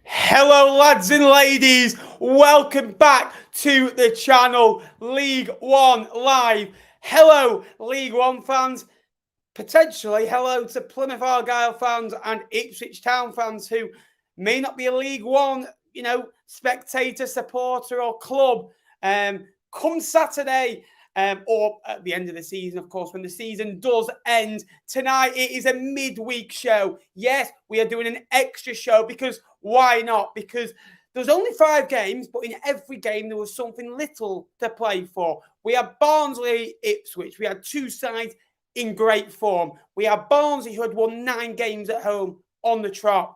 Hello lads and ladies, welcome back to the channel League One Live. Hello League One fans, potentially hello to Plymouth Argyle fans and Ipswich Town fans who may not be a League One, spectator, supporter or club. Come Saturday, or at the end of the season, of course, when the season does end. Tonight, it is a midweek show. Yes, we are doing an extra show because why not? Because there's only 5 games, but in every game, there was something little to play for. We had Barnsley, Ipswich. We had 2 sides in great form. We had Barnsley, who had won 9 games at home on the trot.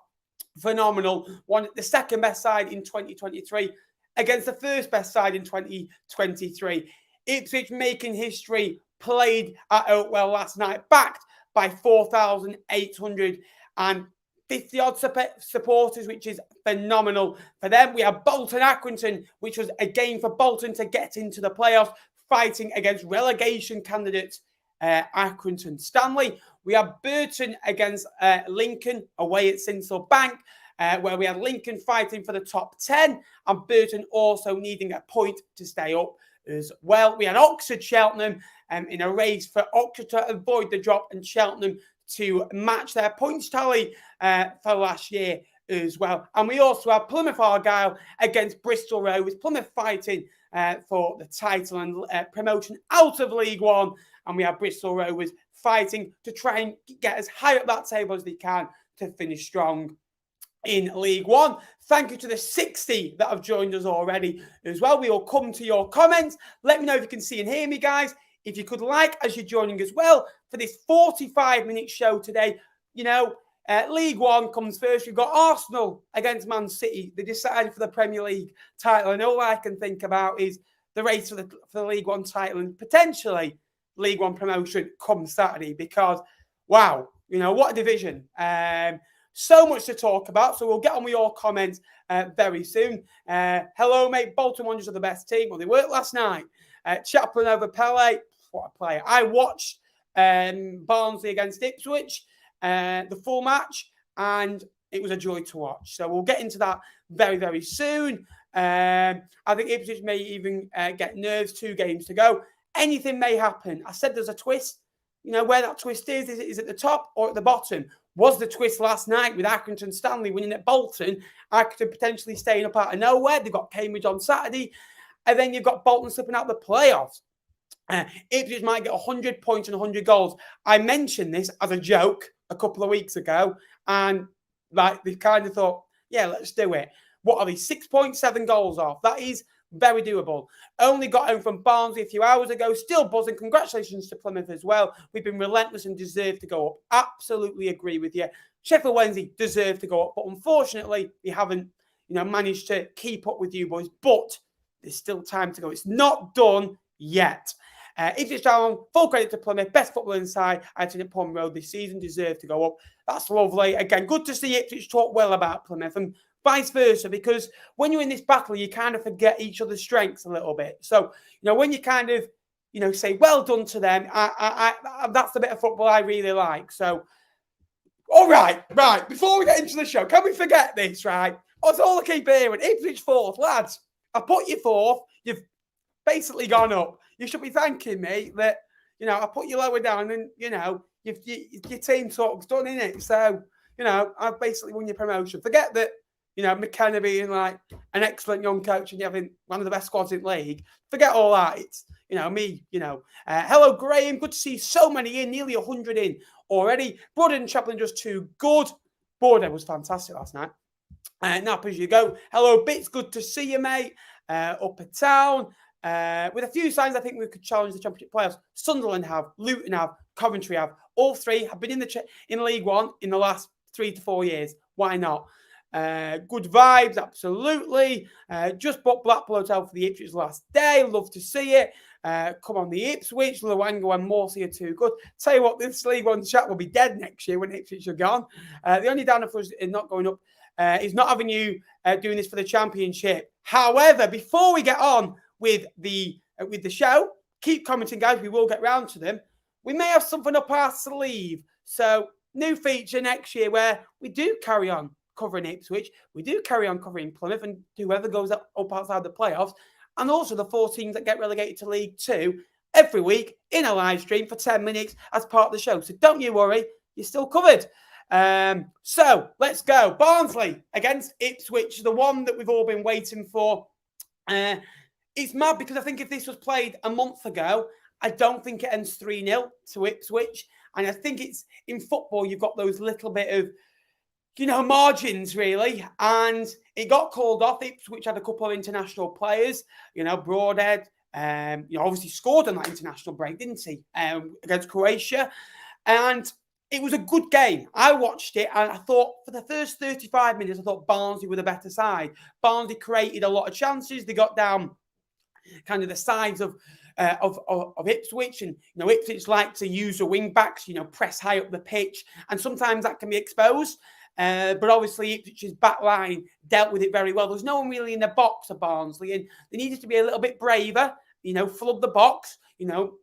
Phenomenal. One, the second best side in 2023 against the first best side in 2023. Ipswich making history, played at Oakwell last night, backed by 4,850 odd supporters, which is phenomenal for them. We have Bolton Accrington, which was a game for Bolton to get into the playoffs, fighting against relegation candidates Accrington Stanley. We have Burton against Lincoln away at Sinsel Bank, where we had Lincoln fighting for the top 10 and Burton also needing a point to stay up as well. We had Oxford Cheltenham in a race for Oxford to avoid the drop and Cheltenham to match their points tally for last year as well. And we also have Plymouth Argyle against Bristol Rovers. Plymouth fighting for the title and promotion out of League One. And we have Bristol Rovers fighting to try and get as high up that table as they can to finish strong in League One. Thank you to the 60 that have joined us already as well. We will come to your comments. Let me know if you can see and hear me, guys. If you could like as you're joining as well for this 45-minute show today. League One comes first. We've got Arsenal against Man City. They decided for the Premier League title. And all I can think about is the race for the League One title and potentially League One promotion come Saturday because, wow, what a division. So much to talk about, so we'll get on with your comments very soon. Hello, mate. Bolton Wanderers are the best team. Well, they worked last night. Chaplin over Pele. What a player. I watched Barnsley against Ipswich, the full match, and it was a joy to watch. So we'll get into that very, very soon. I think Ipswich may even get nerves. 2 games to go. Anything may happen. I said there's a twist. Where that twist is it at the top or at the bottom? Was the twist last night with Accrington Stanley winning at Bolton? Accrington potentially staying up out of nowhere. They've got Cambridge on Saturday. And then you've got Bolton slipping out the playoffs. Ipswich might get 100 points and 100 goals. I mentioned this as a joke a couple of weeks ago. And they kind of thought, yeah, let's do it. What are these? 6.7 goals off. That is very doable. Only got home from Barnsley a few hours ago. Still buzzing. Congratulations to Plymouth as well. We've been relentless and deserve to go up. Absolutely agree with you. Sheffield Wednesday deserve to go up. But unfortunately, we haven't managed to keep up with you boys. But there's still time to go. It's not done yet. Ipswich Town, full credit to Plymouth. Best football inside. I think at Pond Road this season deserve to go up. That's lovely. Again, good to see Ipswich talk well about Plymouth. And vice versa, because when you're in this battle, you kind of forget each other's strengths a little bit. So, when you kind of, say, well done to them, that's the bit of football I really like. So, all right, before we get into the show, can we forget this, right? That's all I keep hearing. Ipswich 4th, lads. I put you 4th. You've basically gone up. You should be thanking me that, I put you lower down and, your team talk's done, innit? So, I've basically won your promotion. Forget that, McKenna being like an excellent young coach and you having one of the best squads in league. Forget all that. It's, me, Hello, Graham. Good to see so many in, nearly 100 in already. Brother and Chaplin just too good. Border was fantastic last night. Now, as you go. Hello, Bits. Good to see you, mate. Upper Town. With a few signs, I think we could challenge the Championship playoffs. Sunderland have, Luton have, Coventry have. All 3 have been in League One in the last 3 to 4 years. Why not? Good vibes, absolutely. Just booked Blackpool Hotel for the Ipswich last day. Love to see it. Come on, the Ipswich, Luango and Morsey are too good. Tell you what, this League One chat will be dead next year when Ipswich are gone. The only downer for us in not going up is not having you doing this for the Championship. However, before we get on with the show, keep commenting, guys. We will get round to them. We may have something up our sleeve. So, new feature next year where we do carry on covering Ipswich. We do carry on covering Plymouth and whoever goes up outside the playoffs. And also the 4 teams that get relegated to League Two every week in a live stream for 10 minutes as part of the show. So don't you worry, you're still covered. So let's go. Barnsley against Ipswich, the one that we've all been waiting for. It's mad because I think if this was played a month ago, I don't think it ends 3-0 to Ipswich. And I think it's in football, you've got those little bit of, margins really. And it got called off. Ipswich had a couple of international players, Broadhead, obviously scored on that international break, didn't he? Against Croatia. And it was a good game. I watched it and I thought for the first 35 minutes, I thought Barnsley were the better side. Barnsley created a lot of chances. They got down kind of the sides of Ipswich, and Ipswich like to use the wing backs, press high up the pitch, and sometimes that can be exposed. But obviously Ipswich's back line dealt with it very well. There's no one really in the box of Barnsley, and they needed to be a little bit braver. Flood the box.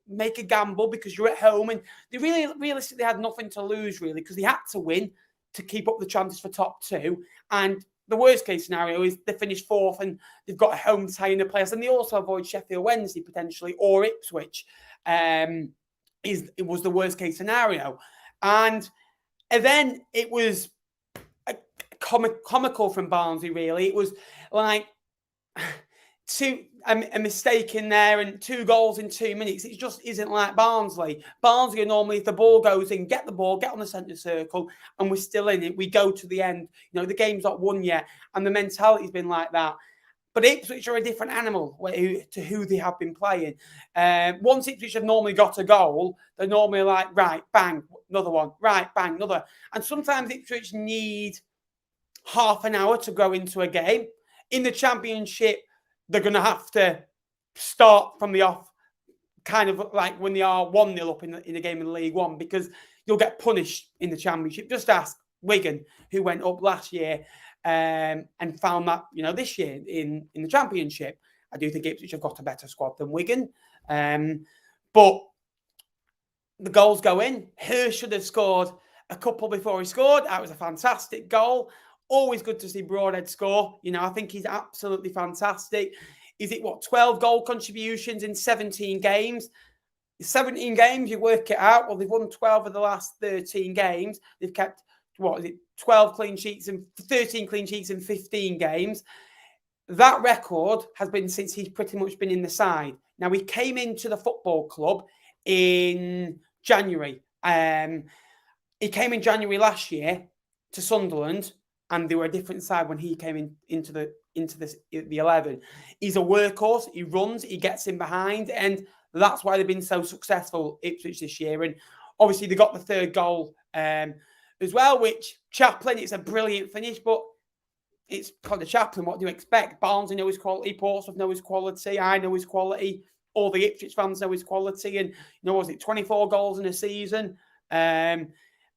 Make a gamble because you're at home, and they really realistically had nothing to lose really because they had to win to keep up the chances for top 2. And the worst case scenario is they finish 4th and they've got a home tie in the playoffs, and they also avoid Sheffield Wednesday potentially or Ipswich. It was the worst case scenario, and then it was comical from Barnsley. Really, it was like a mistake in there and 2 goals in 2 minutes. It just isn't like Barnsley. Barnsley are normally, if the ball goes in, get the ball, get on the centre circle, and we're still in it. We go to the end. The game's not won yet, and the mentality's been like that. But Ipswich are a different animal to who they have been playing. Once Ipswich have normally got a goal, they're normally like, right, bang, another one, right, bang, another. And sometimes Ipswich need half an hour to go into a game. In the Championship, they're going to have to start from the off, kind of like when they are 1-0 up in the game in League One, because you'll get punished in the Championship. Just ask Wigan, who went up last year and found that, this year in the Championship. I do think Ipswich have got a better squad than Wigan. But the goals go in. Hirsch should have scored a couple before he scored. That was a fantastic goal. Always good to see Broadhead score. I think he's absolutely fantastic. Is it 12 goal contributions in 17 games? 17 games, you work it out. Well, they've won 12 of the last 13 games. They've kept, 12 clean sheets and 13 clean sheets in 15 games. That record has been since he's pretty much been in the side. Now, he came into the football club in January. He came in January last year to Sunderland, and they were a different side when he came into the 11. He's a workhorse. He runs. He gets in behind, and that's why they've been so successful, Ipswich, this year. And obviously, they got the 3rd goal as well, which Chaplin. It's a brilliant finish, but it's Connor Chaplin. What do you expect? Barnsley know his quality. Portsmouth know his quality. I know his quality. All the Ipswich fans know his quality. And was it 24 goals in a season?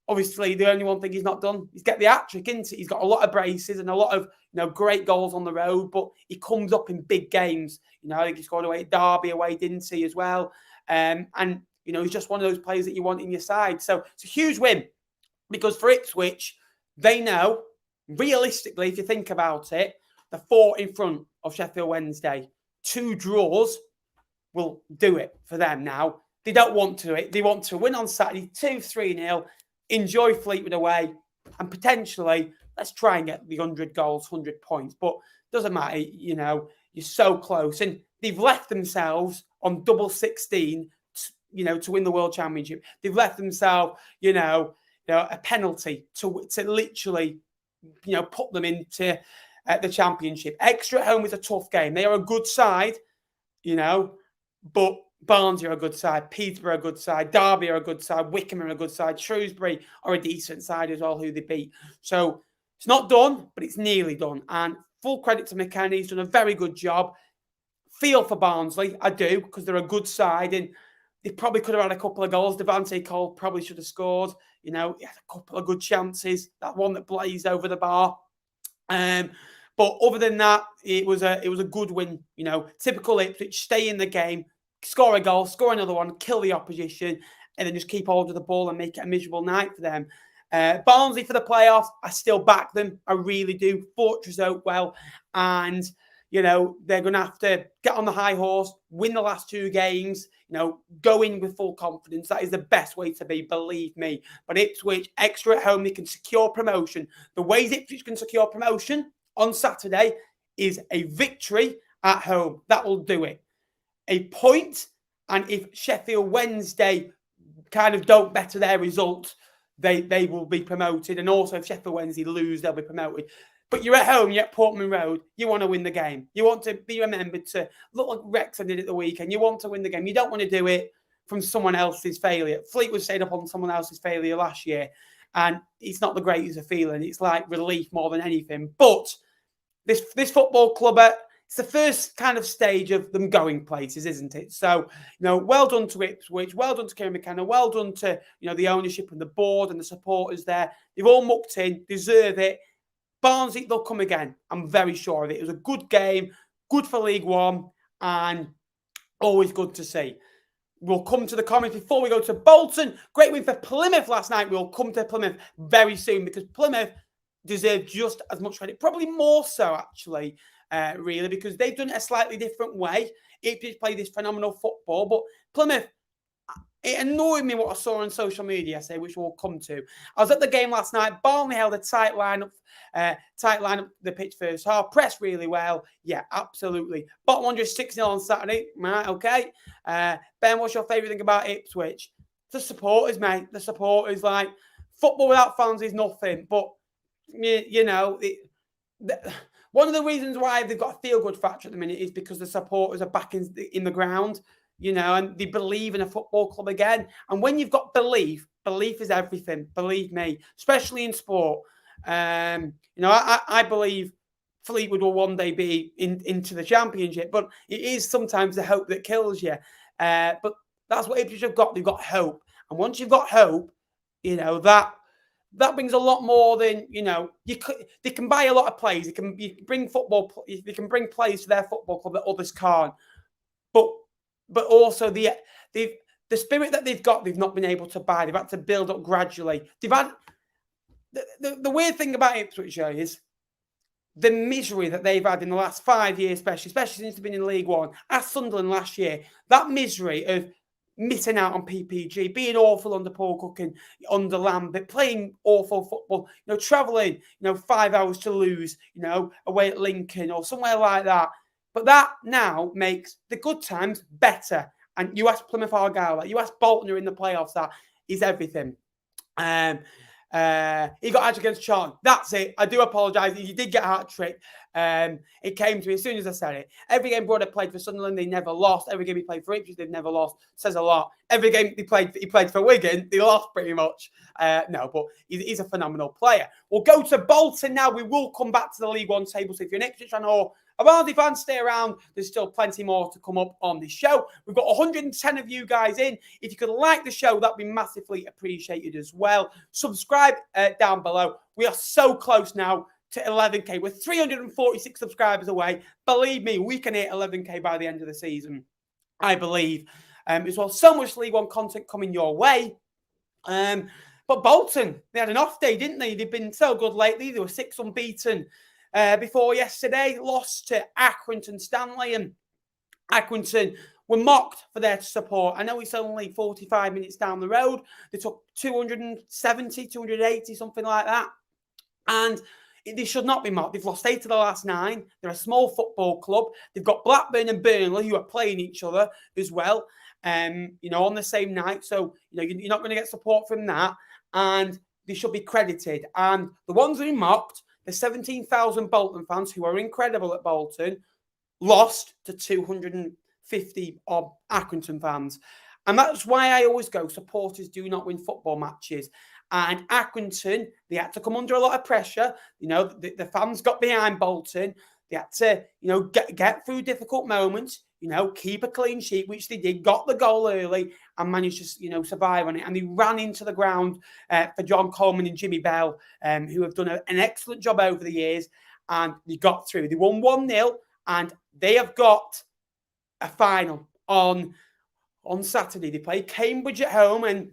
Obviously, the only one thing he's not done is get the hat-trick, isn't he? He's got a lot of braces and a lot of great goals on the road, but he comes up in big games. I think he scored away at Derby away, didn't he, as well? And he's just one of those players that you want in your side. So it's a huge win because for Ipswich, they know, realistically, if you think about it, they're 4 in front of Sheffield Wednesday. 2 draws will do it for them now. They don't want to do it. They want to win on Saturday, 2-3-0. Enjoy Fleetwood away, and potentially let's try and get the 100 goals, 100 points. But doesn't matter, you're so close, and they've left themselves on double 16, to win the World Championship. They've left themselves, a penalty to literally, put them into the Championship. Extra at home is a tough game. They are a good side, but Barnsley are a good side, Peterborough are a good side, Derby are a good side, Wickham are a good side, Shrewsbury are a decent side as well, who they beat. So it's not done, but it's nearly done. And full credit to McKennie, he's done a very good job. Feel for Barnsley, I do, because they're a good side, and they probably could have had a couple of goals. Devante Cole probably should have scored. He had a couple of good chances. That one that blazed over the bar. But other than that, it was a good win. Typical Ipswich, stay in the game, score a goal, score another one, kill the opposition, and then just keep hold of the ball and make it a miserable night for them. Barnsley for the playoffs, I still back them. I really do. Fortress Oakwell. And, you know, they're going to have to get on the high horse, win the last 2 games, you know, go in with full confidence. That is the best way to be, believe me. But Ipswich, extra at home, they can secure promotion. The ways Ipswich can secure promotion on Saturday is a victory at home. That will do it. A point, and if Sheffield Wednesday kind of don't better their result, they will be promoted. And also if Sheffield Wednesday lose, they'll be promoted. But you're at home, you're at Portman Road, you want to win the game. You want to be remembered to look like Wrexham did at the weekend. You want to win the game. You don't want to do it from someone else's failure. Fleetwood stayed up on someone else's failure last year, and it's not the greatest of feeling. It's like relief more than anything. But this football club, it's the first kind of stage of them going places, isn't it? So, you know, well done to Ipswich, well done to Kieran McKenna, well done to, you know, the ownership and the board and the supporters there. They've all mucked in, deserve it. Barnsley, they'll come again. I'm very sure of it. It was a good game, good for League One, and always good to see. We'll come to the comments before we go to Bolton. Great win for Plymouth last night. We'll come to Plymouth very soon because Plymouth deserve just as much credit, probably more so actually, really, because they've done it a slightly different way. Ipswich played this phenomenal football, but Plymouth, it annoyed me what I saw on social media yesterday, which we'll come to. I was at the game last night. Barnsley held a tight line up the pitch first half. Pressed really well. Yeah, absolutely. Bottom 100 6-0 on Saturday. Right, okay. Ben, what's your favourite thing about Ipswich? The supporters, mate. The supporters. Like, football without fans is nothing. But, you know, one of the reasons why they've got a feel-good factor at the minute is because the supporters are back in the ground. You know, and they believe in a football club again. And when you've got belief is everything. Believe me, especially in sport. You know, I believe Fleetwood will one day be into the Championship, but it is sometimes the hope that kills you. But that's what Ipswich have got. They've got hope, and once you've got hope, you know that brings a lot more than, you know. They can buy a lot of players. They can bring players to their football club that others can't. But also the spirit that they've got, they've not been able to buy. They've had to build up gradually. They've had the weird thing about Ipswich is the misery that they've had in the last 5 years, especially since they've been in League One. As Sunderland last year, that misery of missing out on PPG, being awful under Paul Cook and under Lambert, playing awful football, you know, travelling, you know, 5 hours to lose, you know, away at Lincoln or somewhere like that. But that now makes the good times better. And you ask Plymouth Argyle, like you ask Bolton who are in the playoffs, that is everything. He got out against Cheltenham. That's it. I do apologise. He did get a hat-trick. It came to me as soon as I said it. Every game Brother played for Sunderland, they never lost. Every game he played for Ipswich, they've never lost. Says a lot. Every game he played for Wigan, they lost pretty much. No, but he's a phenomenal player. We'll go to Bolton now. We will come back to the League One table. So if you're an Ipswich fan or a Barnsley fan, stay around. There's still plenty more to come up on this show. We've got 110 of you guys in. If you could like the show, that'd be massively appreciated as well. Subscribe down below. We are so close now to 11k. We're 346 subscribers away. Believe me, we can hit 11k by the end of the season, I believe. As well, so much League One content coming your way. But Bolton, they had an off day, didn't they? They've been so good lately. They were 6 unbeaten before yesterday. Lost to Accrington Stanley, and Accrington were mocked for their support. I know it's only 45 minutes down the road. They took 270, 280, something like that. And they should not be mocked. They've lost 8 of the last 9. They're a small football club. They've got Blackburn and Burnley who are playing each other as well, you know, on the same night. So, you know, you're not going to get support from that. And they should be credited. And the ones who mocked, the 17,000 Bolton fans who are incredible at Bolton, lost to 250 odd Accrington fans. And that's why I always go, supporters do not win football matches. And Accrington, they had to come under a lot of pressure. You know, the fans got behind Bolton. They had to, you know, get through difficult moments, you know, keep a clean sheet, which they did, got the goal early and managed to, you know, survive on it. And they ran into the ground for John Coleman and Jimmy Bell, who have done an excellent job over the years. And they got through. They won 1-0 and they have got a final on Saturday. They play Cambridge at home, and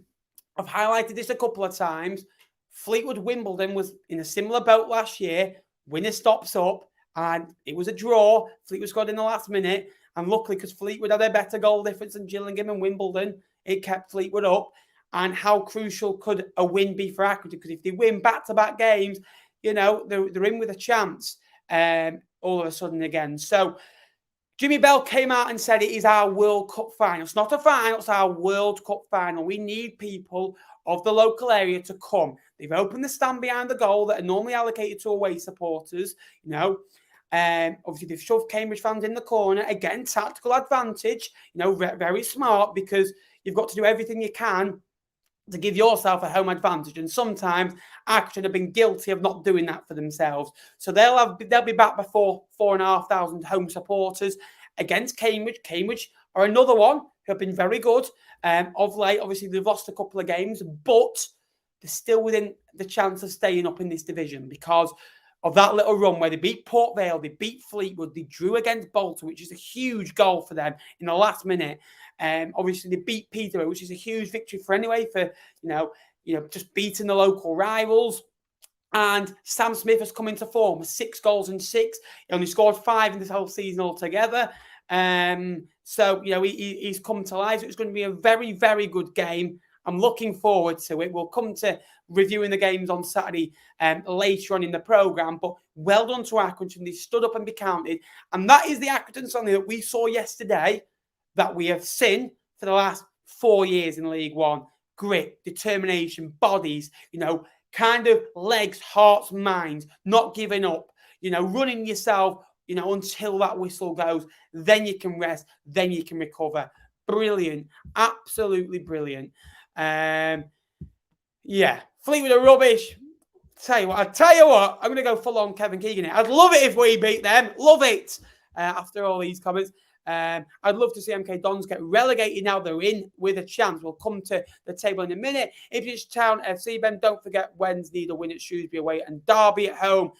I've highlighted this a couple of times. Fleetwood Wimbledon was in a similar boat last year. Winner stops up, and it was a draw. Fleetwood scored in the last minute, and luckily, because Fleetwood had a better goal difference than Gillingham and Wimbledon, it kept Fleetwood up. And how crucial could a win be for Accrington? Because if they win back-to-back games, you know, they're in with a chance all of a sudden again. So Jimmy Bell came out and said it is our World Cup final. It's not a final, it's our World Cup final. We need people of the local area to come. They've opened the stand behind the goal that are normally allocated to away supporters, you know. Obviously, they've shoved Cambridge fans in the corner. Again, tactical advantage, you know, very smart, because you've got to do everything you can to give yourself a home advantage. And sometimes Accrington have been guilty of not doing that for themselves. So they'll be back before 4,500 home supporters against Cambridge. Cambridge are another one who have been very good of late. Obviously, they've lost a couple of games, but they're still within the chance of staying up in this division because of that little run where they beat Port Vale, they beat Fleetwood, they drew against Bolton, which is a huge goal for them in the last minute. Obviously, they beat Peterborough, which is a huge victory for just beating the local rivals. And Sam Smith has come into form with 6 goals and 6. He only scored 5 in this whole season altogether. So, you know, he's come to life. It's going to be a very, very good game. I'm looking forward to it. We'll come to reviewing the games on Saturday later on in the programme. But well done to Accrington. They stood up and be counted. And that is the Accrington Sunday that we saw yesterday that we have seen for the last 4 years in League One. Grit, determination, bodies, you know, kind of legs, hearts, minds, not giving up, you know, running yourself, you know, until that whistle goes. Then you can rest. Then you can recover. Brilliant. Absolutely brilliant. Yeah, Fleetwood are rubbish. I tell you what, I'm going to go full on Kevin Keegan here. I'd love it if we beat them. Love it. After all these comments. I'd love to see MK Dons get relegated now. They're in with a chance. We'll come to the table in a minute. Ipswich Town FC, Ben, don't forget Wednesday, the win at Shrewsbury away and Derby at home.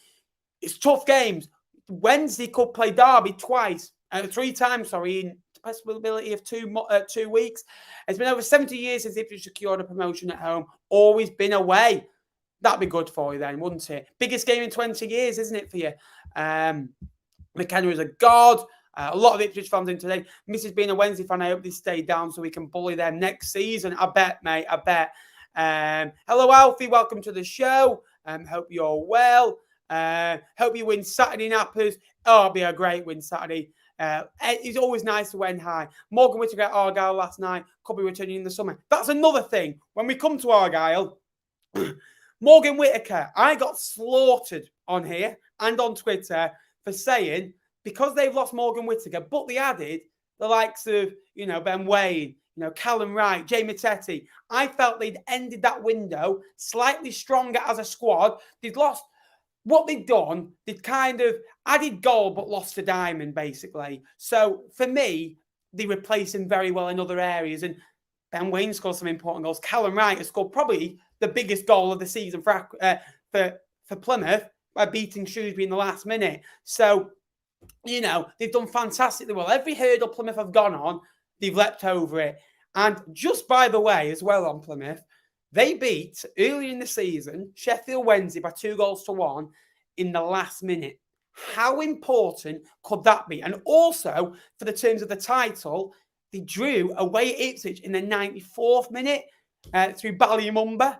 It's tough games. Wednesday could play Derby 3 times, in possibility of 2 weeks. It's been over 70 years since Ipswich secured a promotion at home. Always been away. That'd be good for you then, wouldn't it? Biggest game in 20 years, isn't it, for you? McKenna is a god. A lot of Ipswich fans in today. Mrs. being a Wednesday fan, I hope they stay down so we can bully them next season. I bet, mate. I bet. Hello, Alfie. Welcome to the show. Hope you're well. Hope you win Saturday, Nappers. Oh, it'll be a great win Saturday. It's always nice to win high. Morgan Whittaker at Argyle last night. Could be returning in the summer. That's another thing. When we come to Argyle, Morgan Whittaker, I got slaughtered on here and on Twitter for saying, because they've lost Morgan Whittaker, but they added the likes of, you know, Ben Wayne, you know, Callum Wright, Jamie Tetty. I felt they'd ended that window slightly stronger as a squad. They'd lost what they'd done. They'd kind of added goal, but lost a diamond, basically. So for me, they replaced him very well in other areas. And Ben Wayne scored some important goals. Callum Wright has scored probably the biggest goal of the season for Plymouth by beating Shrewsbury in the last minute. So, you know, they've done fantastically well. Every hurdle Plymouth have gone on, they've leapt over it. And just by the way, as well on Plymouth, they beat, earlier in the season, Sheffield Wednesday by 2-1 in the last minute. How important could that be? And also, for the terms of the title, they drew away at Ipswich in the 94th minute through Ballymumba.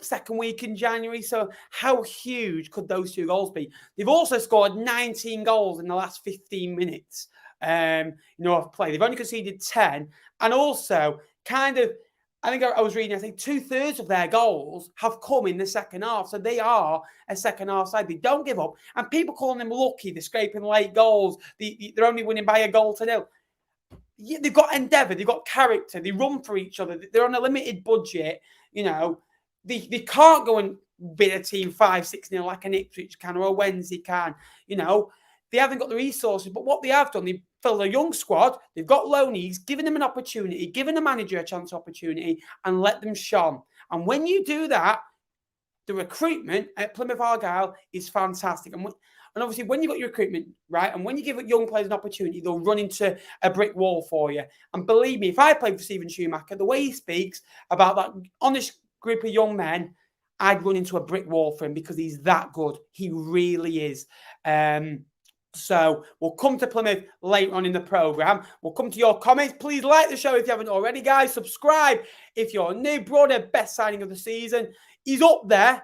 Second week in January. So how huge could those 2 goals be? They've also scored 19 goals in the last 15 minutes of play. They've only conceded 10. And also, I think I was reading, I think 2/3 of their goals have come in the second half. So they are a second half side. They don't give up. And people calling them lucky, they're scraping late goals. They're only winning by 1-0. Yeah, they've got endeavour, they've got character, they run for each other. They're on a limited budget. You know, they can't go and beat a team 5-6-0 like an Ipswich can or a Wednesday can. You know, they haven't got the resources. But what they have done, they've filled a young squad. They've got loanees, given them an opportunity, given the manager a chance opportunity, and let them shine. And when you do that, the recruitment at Plymouth Argyle is fantastic. And obviously, when you've got your recruitment right, and when you give young players an opportunity, they'll run into a brick wall for you. And believe me, if I played for Stephen Schumacher, the way he speaks about that honest group of young men, I'd run into a brick wall for him because he's that good. He really is. So we'll come to Plymouth later on in the programme. We'll come to your comments. Please like the show if you haven't already, guys. Subscribe if you're new. Broader best signing of the season. He's up there.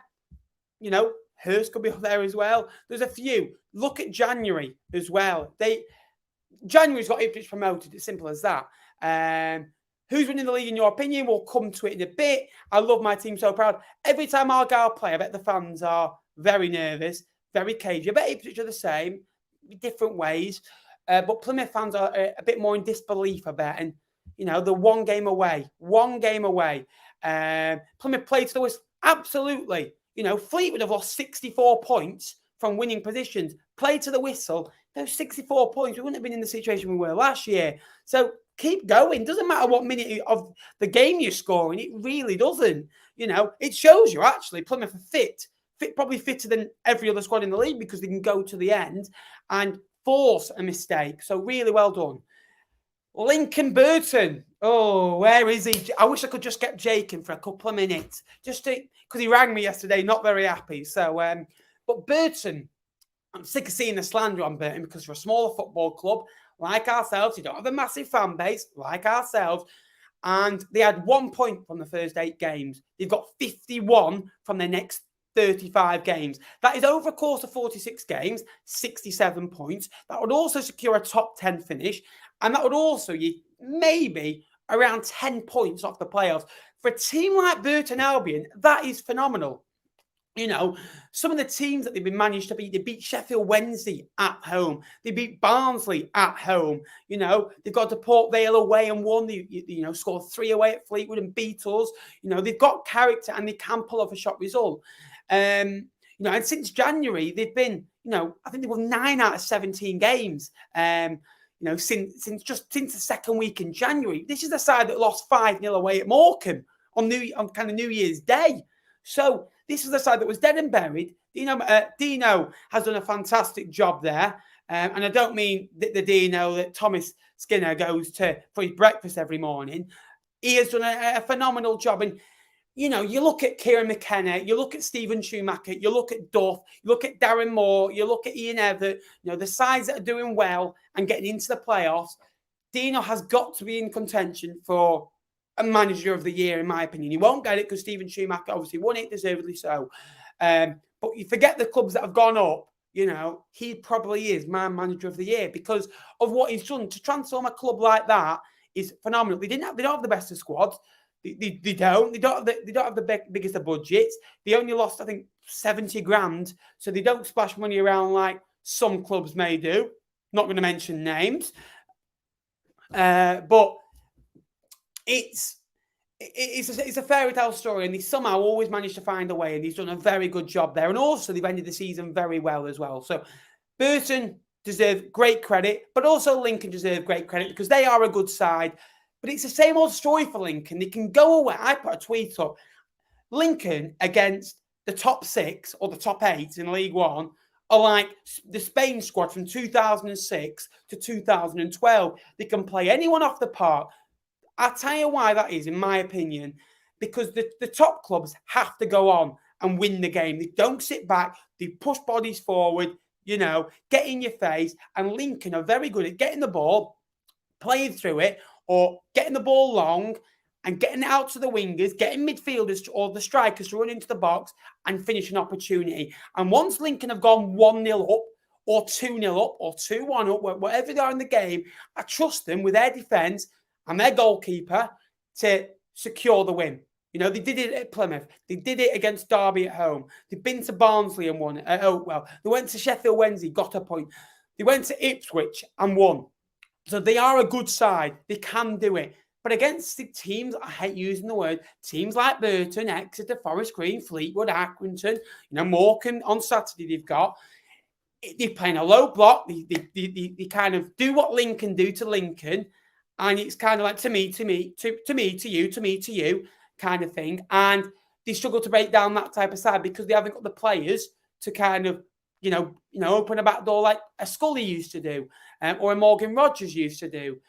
You know, Hurst could be up there as well. There's a few. Look at January as well. January's got Ipswich promoted. It's simple as that. Who's winning the league in your opinion? We'll come to it in a bit. I love my team so proud. Every time Argyle play, I bet the fans are very nervous, very cagey. I bet Ipswich are the same, different ways. But Plymouth fans are a bit more in disbelief, I bet. And, you know, they're one game away. Plymouth played to the whistle. Absolutely. You know, Fleetwood have lost 64 points from winning positions. Played to the whistle. Those 64 points, we wouldn't have been in the situation we were last year. So keep going. Doesn't matter what minute of the game you're scoring. It really doesn't. You know, it shows you actually Plymouth are fit, probably fitter than every other squad in the league because they can go to the end and force a mistake. So really well done. Lincoln Burton. Oh, where is he? I wish I could just get Jake in for a couple of minutes. Just because he rang me yesterday, not very happy. So, but Burton, I'm sick of seeing the slander on Burton because for a smaller football club like ourselves, you don't have a massive fan base like ourselves, and they had 1 point from the first 8 games. They've got 51 from their next 35 games. That is over a course of 46 games, 67 points. That would also secure a top 10 finish, and that would also maybe around 10 points off the playoffs. For a team like Burton Albion, that is phenomenal. You know, some of the teams that they've been managed to beat, they beat Sheffield Wednesday at home. They beat Barnsley at home. You know, they've got to Port Vale away and won. They, you know, scored 3 away at Fleetwood and beat us. You know, they've got character and they can pull off a shot result. You know, and since January, they've been, you know, I think they've won 9 out of 17 games. You know, since the second week in January. This is the side that lost 5-0 away at Morecambe on kind of New Year's Day. So this is the side that was dead and buried. Dino has done a fantastic job there. And I don't mean the Dino that Thomas Skinner goes to for his breakfast every morning. He has done a phenomenal job. And, you know, you look at Kieran McKenna, you look at Stephen Schumacher, you look at Duff, you look at Darren Moore, you look at Ian Everett, you know, the sides that are doing well and getting into the playoffs. Dino has got to be in contention for a manager of the year, in my opinion. He won't get it because Stephen Schumacher obviously won it, deservedly so. But you forget the clubs that have gone up, you know, he probably is my manager of the year because of what he's done. To transform a club like that is phenomenal. They don't have the best of squads. They don't have the biggest of budgets. They only lost, I think, 70 grand. So they don't splash money around like some clubs may do. Not going to mention names. But it's a fairy tale story, and he somehow always managed to find a way, and he's done a very good job there. And also, they've ended the season very well as well. So Burton deserve great credit, but also Lincoln deserve great credit because they are a good side. But it's the same old story for Lincoln. They can go away. I put a tweet up. Lincoln against the top 6 or the top 8 in League One are like the Spain squad from 2006 to 2012. They can play anyone off the park. I'll tell you why that is, in my opinion, because the top clubs have to go on and win the game. They don't sit back. They push bodies forward, you know, get in your face. And Lincoln are very good at getting the ball, playing through it, or getting the ball long and getting it out to the wingers, getting midfielders or the strikers to run into the box and finish an opportunity. And once Lincoln have gone 1-0 up, or 2-0 up, or 2-1 up, whatever they are in the game, I trust them with their defence and their goalkeeper to secure the win. You know, they did it at Plymouth. They did it against Derby at home. They've been to Barnsley and won at Oakwell. They went to Sheffield Wednesday, got a point. They went to Ipswich and won. So they are a good side. They can do it. But against the teams, I hate using the word, teams like Burton, Exeter, Forest Green, Fleetwood, Accrington, you know, Morecambe on Saturday they're playing a low block. They kind of do what Lincoln do to Lincoln. And it's kind of like to me, to you kind of thing. And they struggle to break down that type of side because they haven't got the players to kind of, you know, open a back door like a Scully used to do, or a Morgan Rogers used to do,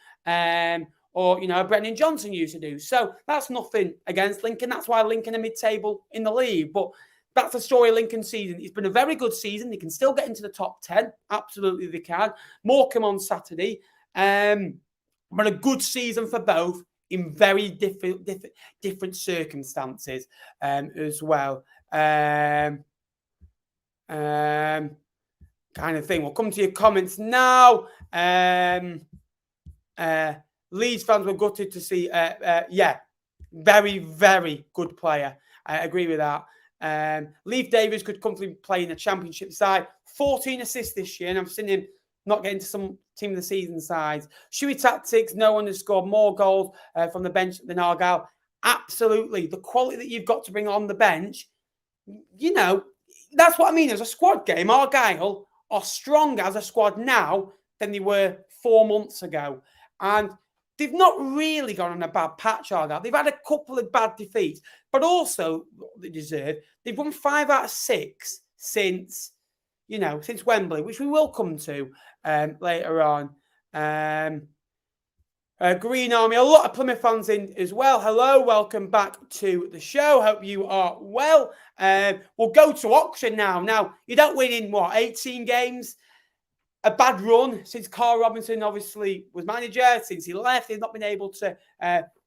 or, Brennan Johnson used to do. So that's nothing against Lincoln. That's why Lincoln are mid-table in the league. But that's the story of Lincoln's season. It's been a very good season. They can still get into the top 10. Absolutely they can. Morecambe on Saturday. But a good season for both in very different circumstances as well. Kind of thing. We'll come to your comments now. Leeds fans were gutted to see, very, very good player. I agree with that. Leif Davis could comfortably play in a championship side. 14 assists this year, and I've seen him not get into some team of the season sides. Shuey Tactics, no one has scored more goals from the bench than Argyle. Absolutely. The quality that you've got to bring on the bench, that's what I mean. As a squad game, Argyle are stronger as a squad now than they were 4 months ago. And they've not really gone on a bad patch, Argyle. They've had a couple of bad defeats, but also, they deserve, they've won 5 out of 6 since Wembley, which we will come to later on. Green Army, a lot of Plymouth fans in as well. Hello, welcome back to the show. Hope you are well. We'll go to Oxford now. Now, you don't win in, 18 games? A bad run since Carl Robinson obviously was manager. Since he left, they've not been able to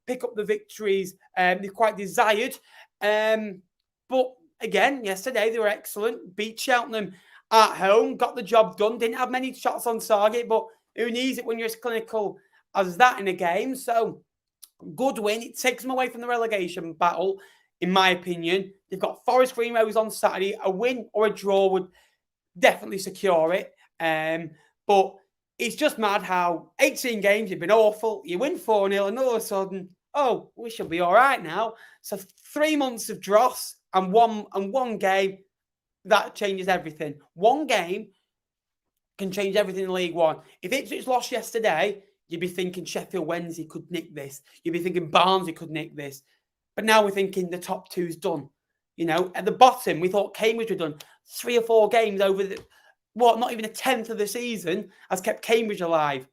pick up the victories they quite desired. But again, yesterday they were excellent. Beat Cheltenham at home, got the job done. Didn't have many shots on target, but who needs it when you're as clinical as that in a game? So good win. It takes them away from the relegation battle, in my opinion. They've got Forest Green Rovers on Saturday. A win or a draw would definitely secure it. But it's just mad how 18 games, you've been awful. You win 4-0 and all of a sudden, we should be all right now. So 3 months of dross and one game, that changes everything. One game can change everything in League One. If Ipswich lost yesterday, you'd be thinking Sheffield Wednesday could nick this. You'd be thinking Barnsley could nick this. But now we're thinking the top two's done. At the bottom, we thought Cambridge were done. 3 or 4 games over not even a tenth of the season has kept Cambridge alive.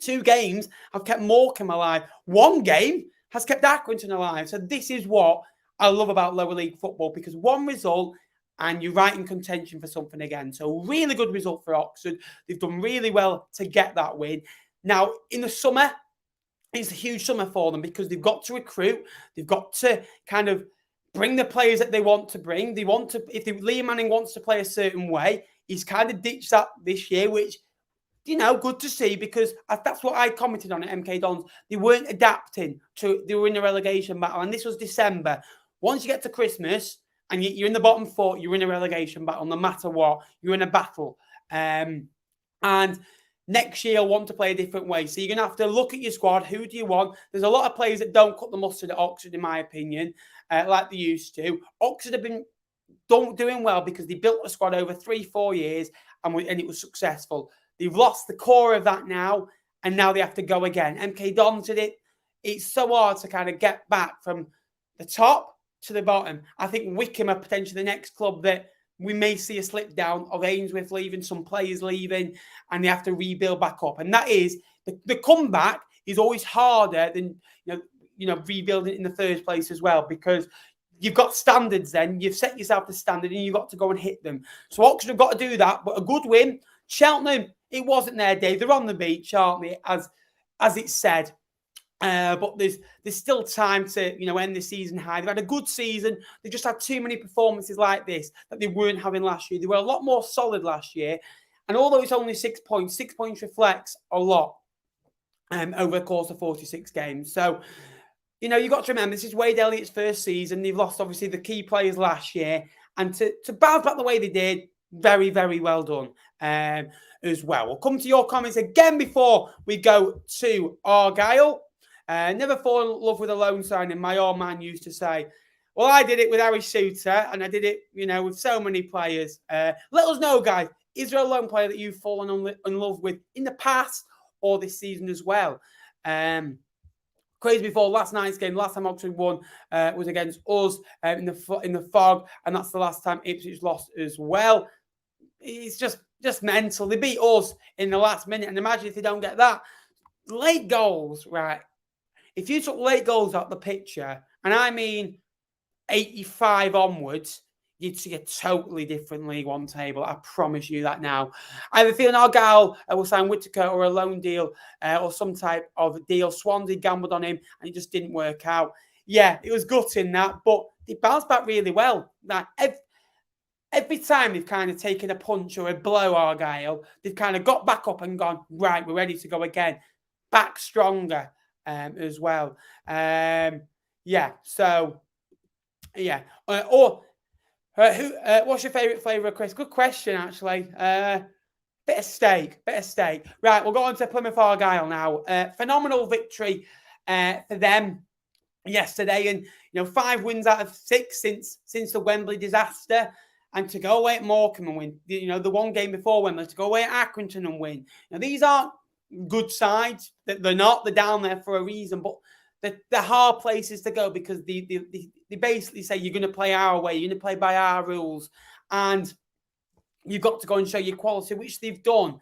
2 games have kept Morecambe alive. 1 game has kept Accrington alive. So this is what I love about lower league football, because 1 result and you're right in contention for something again. So really good result for Oxford. They've done really well to get that win. Now, in the summer, it's a huge summer for them because they've got to recruit. They've got to kind of bring the players that they want to bring. If Liam Manning wants to play a certain way, he's kind of ditched that this year, which, good to see, because that's what I commented on at MK Dons. They weren't adapting they were in a relegation battle, and this was December. Once you get to Christmas and you're in the bottom 4, you're in a relegation battle, no matter what. You're in a battle. And next year, you'll want to play a different way. So you're going to have to look at your squad. Who do you want? There's a lot of players that don't cut the mustard at Oxford, in my opinion, like they used to. Oxford have been doing well because they built a squad over 3-4 years and it was successful. They've lost the core of that now, and now they have to go again. MK Dons did it. It's so hard to kind of get back from the top to the bottom. I think Wickham are potentially the next club that we may see a slip down of Ainsworth leaving, some players leaving, and they have to rebuild back up. And that is, the comeback is always harder than, rebuilding in the first place as well, because you've got standards then. You've set yourself the standard and you've got to go and hit them. So Oxford have got to do that, but a good win. Cheltenham, it wasn't their day. They're on the beach, aren't they, as it's said. But there's still time to, end the season high. They've had a good season. They just had too many performances like this that they weren't having last year. They were a lot more solid last year. And although it's only 6 points, 6 points reflects a lot over the course of 46 games. So, you've got to remember, this is Wade Elliott's first season. They've lost, obviously, the key players last year. And to bounce back the way they did, very, very well done as well. We'll come to your comments again before we go to Argyle. Never fall in love with a loan signing, my old man used to say. Well, I did it with Harry Shooter, and I did it, with so many players. Let us know, guys. Is there a loan player that you've fallen in love with in the past or this season as well? Crazy before last night's game. Last time Oxford won was against us in the fog, and that's the last time Ipswich lost as well. It's just mental. They beat us in the last minute, and imagine if they don't get that. late goals, right? If you took late goals out the picture, and I mean 85 onwards, you'd see a totally different League One table. I promise you that now. I have a feeling Argyle will sign Whittaker or a loan deal or some type of deal. Swansea gambled on him and it just didn't work out. Yeah, it was gutting that, but they bounced back really well. Like every time they've kind of taken a punch or a blow, Argyle, they've kind of got back up and gone, right, we're ready to go again. Back stronger as well. Yeah, so, yeah. What's your favourite flavour, Chris? Good question, actually. Bit of steak. Right, we'll go on to Plymouth Argyle now. Phenomenal victory for them yesterday, and 5 wins out of 6 since the Wembley disaster. And to go away at Morecambe and win, the one game before Wembley, to go away at Accrington and win. Now, these aren't good sides. They're not. They're down there for a reason, but they're hard places to go because they basically say you're going to play our way, you're going to play by our rules, and you've got to go and show your quality, which they've done.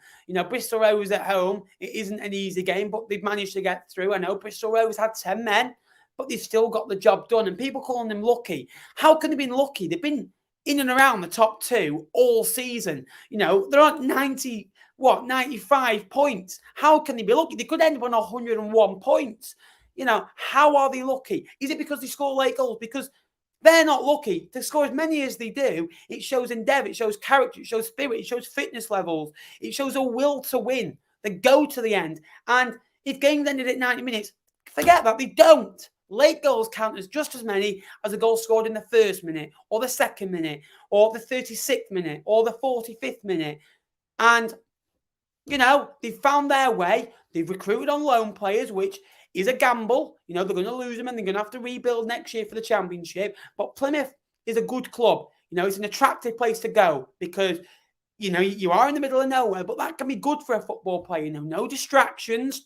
Bristol Rovers at home, it isn't an easy game, but they've managed to get through. I know Bristol Rovers had 10 men, but they've still got the job done, and people calling them lucky. How can they have been lucky? They've been in and around the top 2 all season. They're on 95 points. How can they be lucky? They could end up on 101 points. How are they lucky? Is it because they score late goals? Because they're not lucky to score as many as they do. It shows endeavour, it shows character, it shows spirit, it shows fitness levels, it shows a will to win. They go to the end. And if games ended at 90 minutes, forget that. They don't. Late goals count as just as many as a goal scored in the first minute, or the second minute, or the 36th minute, or the 45th minute. And, they've found their way. They've recruited on loan players, which is a gamble. They're going to lose them and they're going to have to rebuild next year for the Championship. But Plymouth is a good club. It's an attractive place to go because, you are in the middle of nowhere, but that can be good for a football player. No distractions.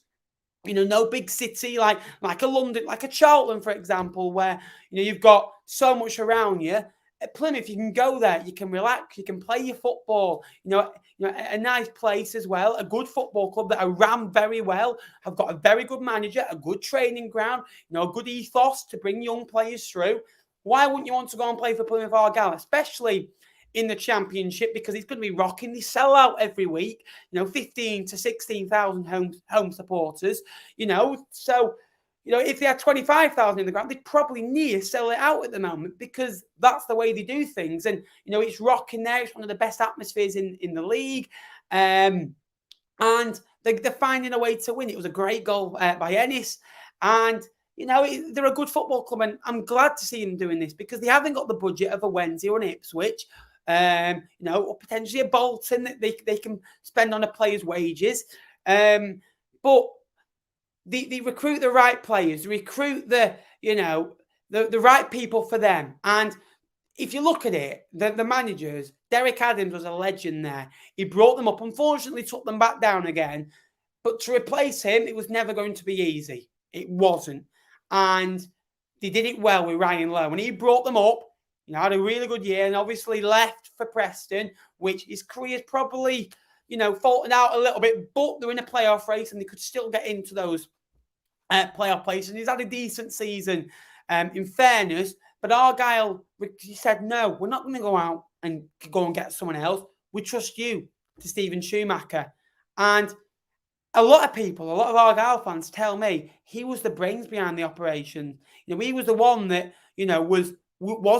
No big city like a London, like a Cheltenham, for example, where, you've got so much around you. At Plymouth, you can go there, you can relax, you can play your football, a nice place as well, a good football club that are ran very well, have got a very good manager, a good training ground, a good ethos to bring young players through. Why wouldn't you want to go and play for Plymouth Argyle, especially in the Championship, because it's going to be rocking. They sell out every week, 15 to 16,000 home supporters, so, if they had 25,000 in the ground, they'd probably near sell it out at the moment because that's the way they do things. And, it's rocking there. It's one of the best atmospheres in the league. And they're finding a way to win. It was a great goal by Ennis. And, they're a good football club. And I'm glad to see them doing this because they haven't got the budget of a Wednesday or an Ipswich. Or potentially a Bolton that they can spend on a player's wages. But they recruit the right players, recruit the right people for them. And if you look at it, the managers, Derek Adams was a legend there. He brought them up, unfortunately took them back down again. But to replace him, it was never going to be easy. It wasn't. And they did it well with Ryan Lowe. When he brought them up, had a really good year and obviously left for Preston, which his career's probably, faltered out a little bit, but they're in a playoff race and they could still get into those playoff places. And he's had a decent season, in fairness. But Argyle, he said, no, we're not going to go out and go and get someone else. We trust you, to Stephen Schumacher. And a lot of Argyle fans tell me he was the brains behind the operation. He was the one that, was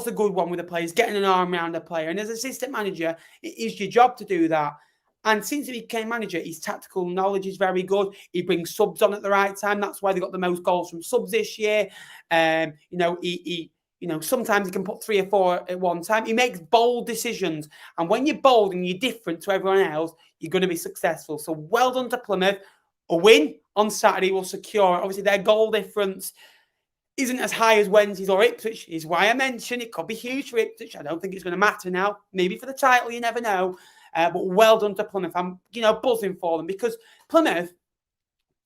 the good one with the players, getting an arm around the player. And as assistant manager, it is your job to do that. And since he became manager, his tactical knowledge is very good. He brings subs on at the right time. That's why they got the most goals from subs this year. Sometimes he can put 3 or 4 at one time. He makes bold decisions. And when you're bold and you're different to everyone else, you're going to be successful. So well done to Plymouth. A win on Saturday will secure. Obviously, their goal difference isn't as high as Wednesday's or Ipswich, is why I mentioned it could be huge for Ipswich. I don't think it's going to matter now. Maybe for the title, you never know. But well done to Plymouth. I'm, buzzing for them because Plymouth,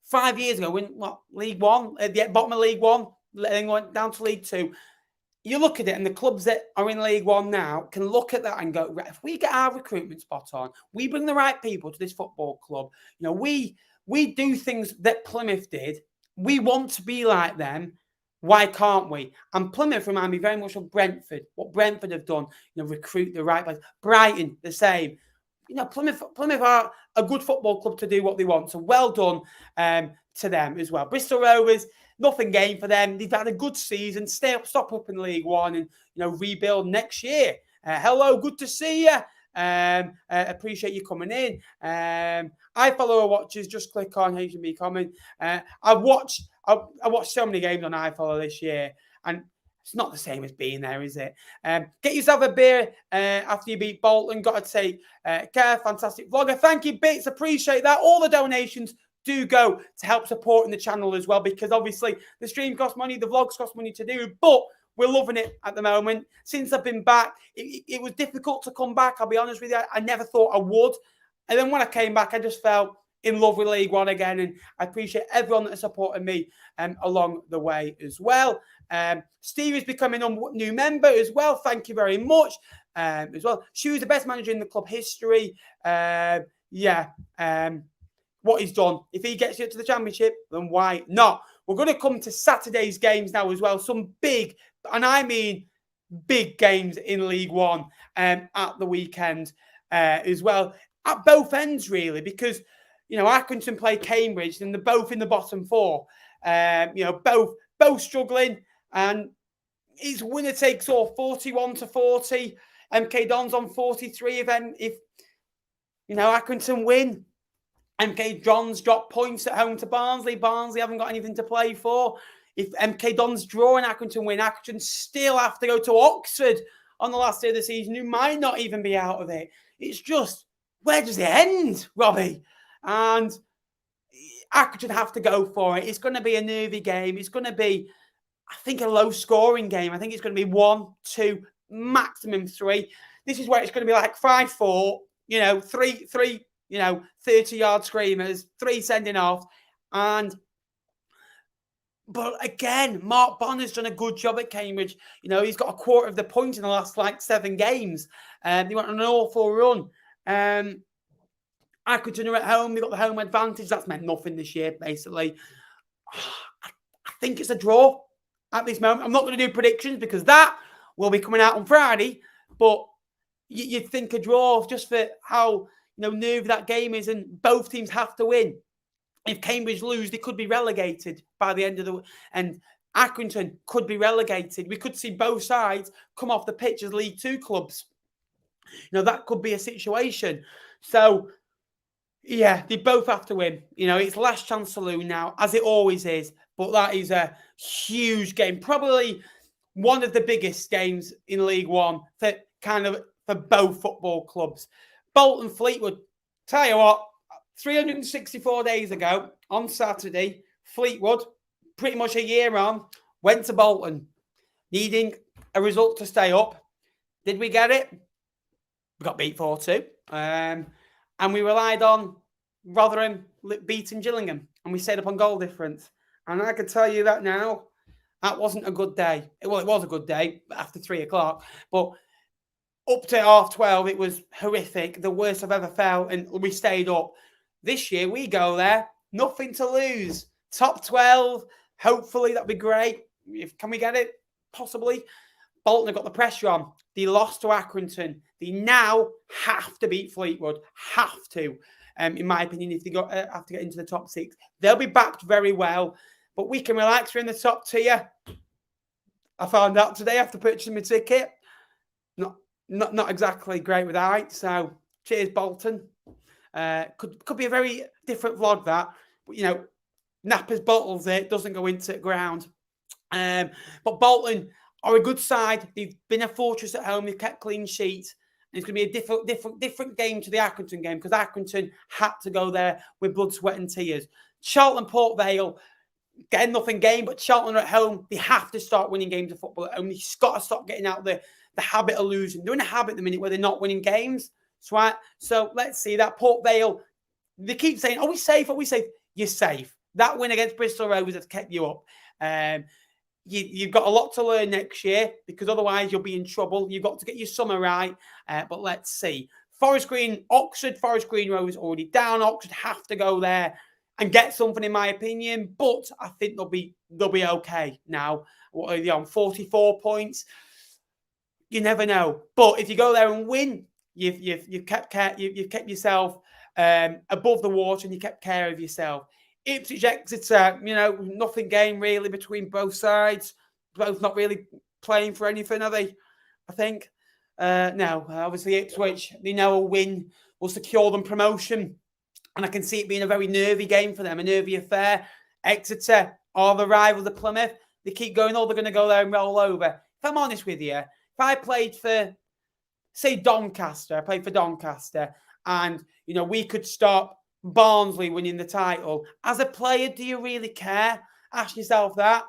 5 years ago, went League One, at the bottom of League One, then went down to League Two. You look at it, and the clubs that are in League One now can look at that and go, right, if we get our recruitment spot on, we bring the right people to this football club, we we do things that Plymouth did. We want to be like them. Why can't we? And Plymouth remind me very much of Brentford. What Brentford have done, recruit the right players. Brighton, the same. Plymouth are a good football club to do what they want. So well done to them as well. Bristol Rovers, nothing gained for them. They've had a good season. Stop up in League One and rebuild next year. Hello, good to see you. Appreciate you coming in. I follow our watches. Just click on HMB comment. I watched so many games on iFollow this year, and it's not the same as being there, is it? Get yourself a beer after you beat Bolton. Got to take care. Fantastic vlogger. Thank you, Bits. Appreciate that. All the donations do go to help supporting the channel as well, because obviously the stream costs money, the vlogs cost money to do, but we're loving it at the moment. Since I've been back, it was difficult to come back. I'll be honest with you. I never thought I would. And then when I came back, I just felt in love with League One again. And I appreciate everyone that has supported me along the way as well. Steve is becoming a new member as well. Thank you very much as well. She was the best manager in the club history. What he's done. If he gets you to the Championship, then why not? We're going to come to Saturday's games now as well. Some big, and I mean big games in League One at the weekend as well. At both ends, really, because, Accrington play Cambridge and they're both in the bottom four. Both struggling, and it's winner takes all, 41-40. MK Dons on 43 if Accrington win. MK Dons drop points at home to Barnsley. Barnsley haven't got anything to play for. If MK Dons draw and Accrington win, Accrington still have to go to Oxford on the last day of the season, who might not even be out of it. It's just, where does it end, Robbie? And Accrington have to go for it. It's going to be a nervy game. It's going to be, I think, a low-scoring game. I think it's going to be 1, 2, maximum 3. This is where it's going to be like 5-4, 3 30-yard screamers, 3 sending off. But again, Mark Bonner's done a good job at Cambridge. He's got a quarter of the point in the last 7 games. They went on an awful run. Accrington are at home. They got the home advantage. That's meant nothing this year, basically. I think it's a draw at this moment. I'm not going to do predictions because that will be coming out on Friday. But you'd think a draw just for how nervy that game is, and both teams have to win. If Cambridge lose, they could be relegated by the end of the... And Accrington could be relegated. We could see both sides come off the pitch as League Two clubs. That could be a situation. So, yeah, they both have to win. It's last chance saloon now, as it always is. But that is a huge game. Probably one of the biggest games in League One for both football clubs. Bolton Fleetwood. Tell you what, 364 days ago on Saturday, Fleetwood, pretty much a year on, went to Bolton, needing a result to stay up. Did we get it? We got beat 4-2. And we relied on Rotherham beating Gillingham, and we stayed up on goal difference. And I can tell you that now, that wasn't a good day. Well, it was a good day after 3 o'clock, but up to 12:30, it was horrific, the worst I've ever felt, and we stayed up. This year, we go there, nothing to lose. Top 12, hopefully, that'd be great. Can we get it? Possibly. Bolton have got the pressure on. They lost to Accrington. They now have to beat Fleetwood. Have to, in my opinion, if they have to get into the top 6. They'll be backed very well, but we can relax. We're in the top tier. I found out today after purchasing my ticket. Not exactly great with height, so cheers, Bolton. Could be a very different vlog, that. But, Napper's bottles it, doesn't go into the ground. But Bolton are a good side. They've been a fortress at home. They've kept clean sheets. And it's going to be a different game to the Accrington game, because Accrington had to go there with blood, sweat and tears. Cheltenham, Port Vale, getting nothing game, but Cheltenham are at home. They have to start winning games of football at home. They've got to stop getting out the habit of losing. They're in a habit at the minute where they're not winning games. So let's see that. Port Vale, they keep saying, are we safe? Are we safe? You're safe. That win against Bristol Rovers has kept you up. You've got a lot to learn next year, because otherwise you'll be in trouble. You've got to get your summer right. But let's see. Forest Green, Oxford, Forest Green Rovers already down. Oxford have to go there and get something, in my opinion. But I think they'll be okay now. What are they on? 44 points. You never know. But if you go there and win, you've kept yourself above the water, and you kept care of yourself. Ipswich, Exeter, nothing gained really between both sides. Both not really playing for anything, are they? I think. No, obviously Ipswich, they know a win will secure them promotion. And I can see it being a very nervy game for them, a nervy affair. Exeter are the rivals of Plymouth. They keep going, they're going to go there and roll over. If I'm honest with you, if I played for, say, Doncaster, and, we could stop Barnsley winning the title. As a player, do you really care? Ask yourself that.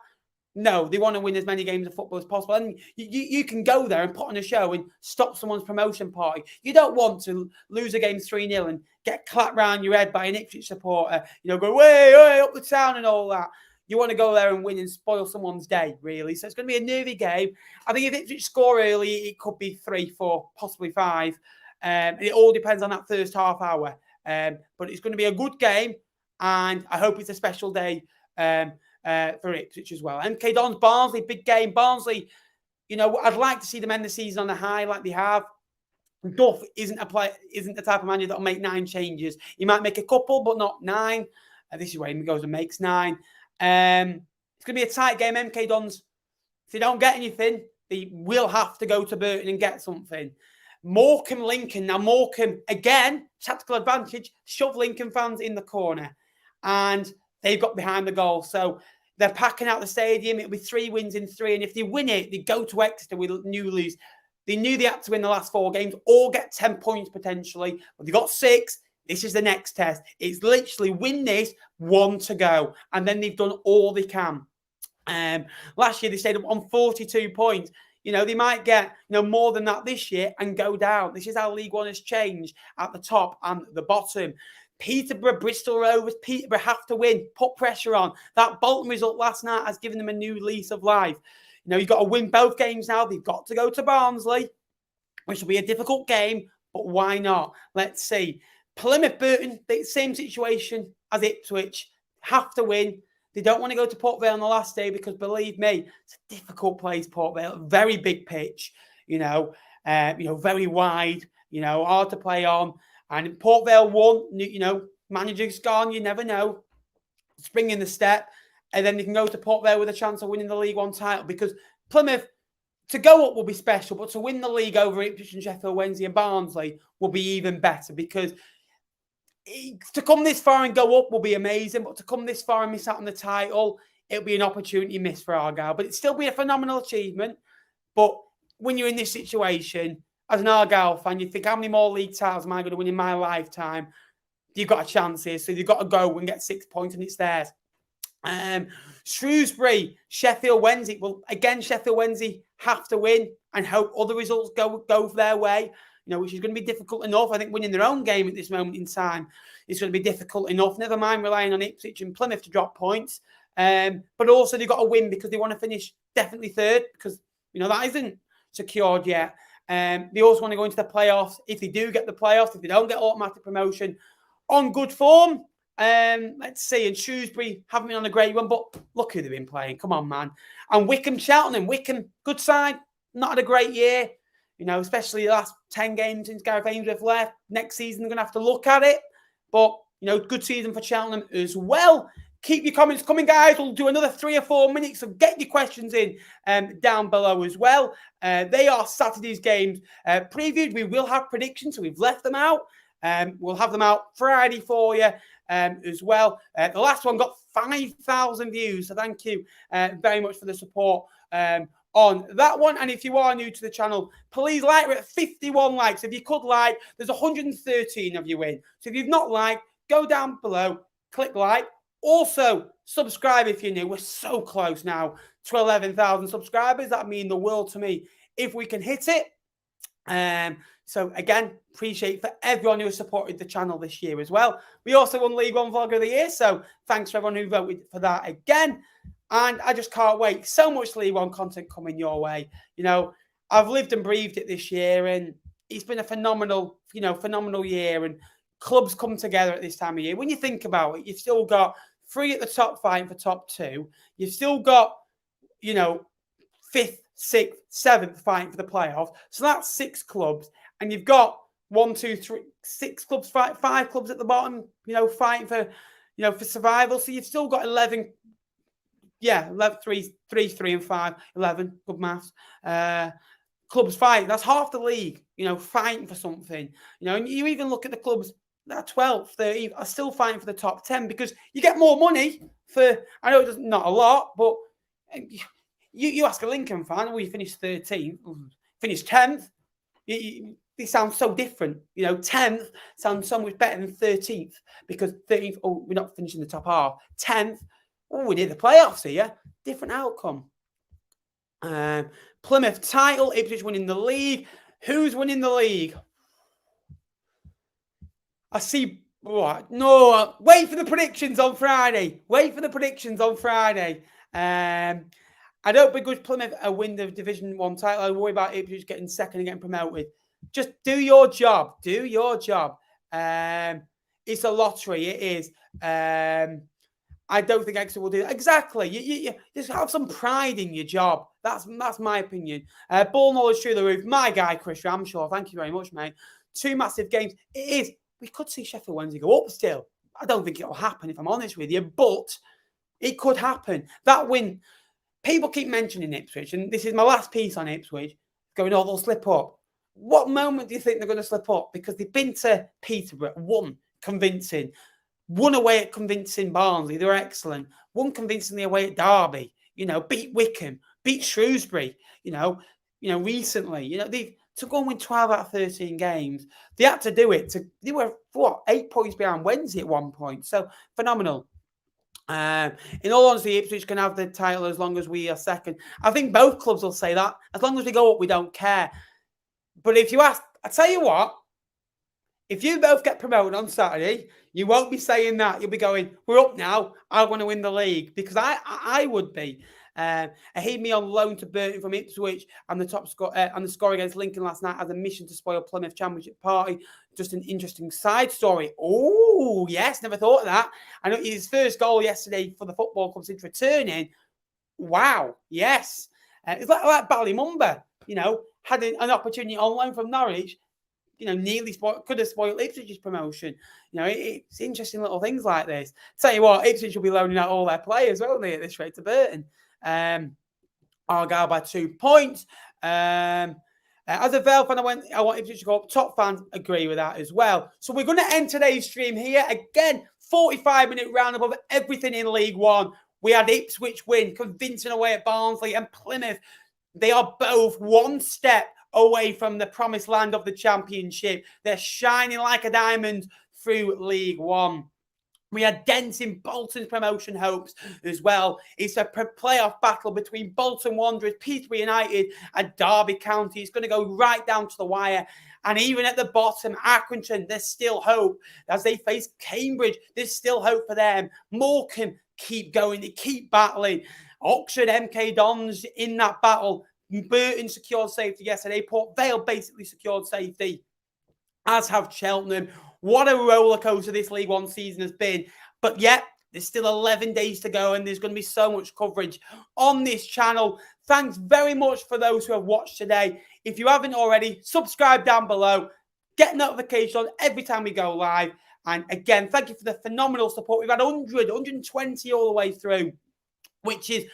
No, they want to win as many games of football as possible. And you can go there and put on a show and stop someone's promotion party. You don't want to lose a game 3-0 and get clapped round your head by an Ipswich supporter, go way up the town and all that. You want to go there and win and spoil someone's day, really. So it's going to be a nervy game. I think if Ipswich score early, it could be 3, 4, possibly 5. It all depends on that first half hour. But it's going to be a good game, and I hope it's a special day for Ipswich as well. MK Dons, Barnsley, big game. Barnsley, I'd like to see them end the season on a high like they have. Duff isn't the type of manager that'll make 9 changes. He might make a couple, but not 9. This is where he goes and makes 9. It's going to be a tight game. MK Dons, if they don't get anything, they will have to go to Burton and get something. Morecambe, Lincoln. Now, Morecambe, again, tactical advantage, shove Lincoln fans in the corner. And they've got behind the goal. So they're packing out the stadium. It'll be 3 wins in 3. And if they win it, they go to Exeter with new leads. They knew they had to win the last 4 games, or get 10 points potentially. But they got 6. This is the next test. It's literally win this, 1 to go. And then they've done all they can. Last year, they stayed up on 42 points. They might get more than that this year and go down. This is how League One has changed at the top and the bottom. Peterborough, Bristol Rovers, Peterborough have to win. Put pressure on. That Bolton result last night has given them a new lease of life. You've got to win both games now. They've got to go to Barnsley, which will be a difficult game, but why not? Let's see. Plymouth, Burton, the same situation as Ipswich. Have to win. They don't want to go to Port Vale on the last day because, believe me, it's a difficult place, Port Vale. Very big pitch, very wide, hard to play on. And Port Vale won, manager's gone, you never know. Spring in the step. And then they can go to Port Vale with a chance of winning the League One title, because Plymouth, to go up will be special, but to win the league over Ipswich and Sheffield Wednesday and Barnsley will be even better, because to come this far and go up will be amazing, but to come this far and miss out on the title, it'll be an opportunity missed for Argyle. But it'll still be a phenomenal achievement. But when you're in this situation, as an Argyle fan, you think, how many more league titles am I going to win in my lifetime? You've got a chance here, so you've got to go and get 6 points, and it's theirs. Shrewsbury, Sheffield Wednesday. Well, again, Sheffield Wednesday have to win and hope other results go their way, which is going to be difficult enough. I think winning their own game at this moment in time is going to be difficult enough. Never mind relying on Ipswich and Plymouth to drop points. But also they've got to win because they want to finish definitely 3rd, because, that isn't secured yet. They also want to go into the playoffs. If they do get the playoffs, if they don't get automatic promotion, on good form. Let's see. And Shrewsbury haven't been on a great one, but look who they've been playing. Come on, man. And Wycombe, Cheltenham. Wycombe, good side. Not had a great year. Especially the last 10 games since Gareth Ainsworth left. Next season, they're going to have to look at it. But, good season for Cheltenham as well. Keep your comments coming, guys. We'll do another 3 or 4 minutes, so get your questions in down below as well. They are Saturday's games previewed. We will have predictions, so we've left them out. We'll have them out Friday for you as well. The last one got 5,000 views, so thank you very much for the support on that one. And if you are new to the channel, please like. We're at 51 likes. If you could like, there's 113 of you in. So if you've not liked, go down below, click like. Also, subscribe if you're new. We're so close now to 11,000 subscribers. That means the world to me if we can hit it. So again, appreciate for everyone who has supported the channel this year as well. We also won League One Vlog of the Year, so thanks for everyone who voted for that again. And I just can't wait. So much League One content coming your way. I've lived and breathed it this year, and it's been a phenomenal year. And clubs come together at this time of year. When you think about it, you've still got 3 at the top fighting for top 2. You've still got, 5th, 6th, 7th fighting for the playoffs. So that's 6 clubs. And you've got 1, 2, 3, 6 clubs, 5 clubs at the bottom, fighting for, for survival. So you've still got 11. Yeah, 11, 3, and 5, 11. Good maths. Clubs fighting. That's half the league, fighting for something. And you even look at the clubs that are 12th, 13th, are still fighting for the top 10 because you get more money for, I know it's not a lot, but you ask a Lincoln fan, you finished 13th, finished 10th. They sound so different. 10th sounds so much better than 13th because 13th, we're not finishing the top half. 10th, we're near the playoffs here. Different outcome. Plymouth title, Ipswich winning the league. Who's winning the league? I see. What? No, wait for the predictions on Friday. I don't begrudge Plymouth a win the Division 1 title. I worry about Ipswich getting second and getting promoted. Just do your job. It's a lottery. It is. I don't think Exeter will do that. Exactly. You just have some pride in your job. That's my opinion. Ball knowledge through the roof. My guy, Chris Ramshaw. Thank you very much, mate. 2 massive games. It is. We could see Sheffield Wednesday go up still. I don't think it'll happen, if I'm honest with you, but it could happen. That win. People keep mentioning Ipswich, and this is my last piece on Ipswich, going, they'll slip up. What moment do you think they're going to slip up? Because they've been to Peterborough, won convincing. Won away at convincing Barnsley. They were excellent. Won convincingly away at Derby. Beat Wickham. Beat Shrewsbury. Recently. They to go and win 12 out of 13 games. They had to do it. They were 8 points behind Wednesday at one point. So phenomenal. In all honesty, Ipswich can have the title as long as we are second. I think both clubs will say that. As long as we go up, we don't care. But if you ask, I tell you what. If you both get promoted on Saturday, you won't be saying that. You'll be going, we're up now. I want to win the league. Because I would be. Ahimi on loan to Burton from Ipswich and the top score and the score against Lincoln last night as a mission to spoil Plymouth Championship party. Just an interesting side story. Oh, yes. Never thought of that. I know his first goal yesterday for the football club since returning. Wow. Yes. It's like Ballymumba, had an opportunity on loan from Norwich. Nearly could have spoiled Ipswich's promotion. It's interesting little things like this. Tell you what, Ipswich will be loaning out all their players, won't they, at this rate to Burton? Argyle by 2 points. As a Vale fan, I want Ipswich to go up. Top fans agree with that as well. So we're going to end today's stream here. Again, 45-minute roundup of everything in League One. We had Ipswich win, convincing away at Barnsley and Plymouth. They are both one step away from the promised land of the Championship. They're shining like a diamond through League One. We had dents in Bolton's promotion hopes as well. It's a playoff battle between Bolton Wanderers, Peterborough United and Derby County. It's going to go right down to the wire. And even at the bottom, Accrington, there's still hope. As they face Cambridge, there's still hope for them. Morecambe keep going. They keep battling. Oxford, MK Dons in that battle. Burton secured safety yesterday. Port Vale basically secured safety, as have Cheltenham. What a roller coaster this League One season has been. But yet, there's still 11 days to go, and there's going to be so much coverage on this channel. Thanks very much for those who have watched today. If you haven't already, subscribe down below. Get notifications every time we go live. And again, thank you for the phenomenal support. We've had 100, 120 all the way through, which is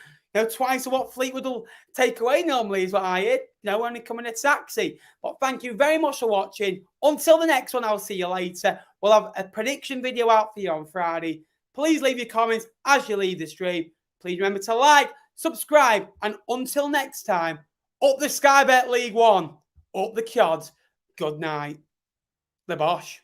twice of what Fleetwood will take away normally is what I heard. Only coming a taxi. But thank you very much for watching. Until the next one, I'll see you later. We'll have a prediction video out for you on Friday. Please leave your comments as you leave the stream. Please remember to like, subscribe, and until next time, up the Sky Bet League One, up the Cods. Good night. The Bosh.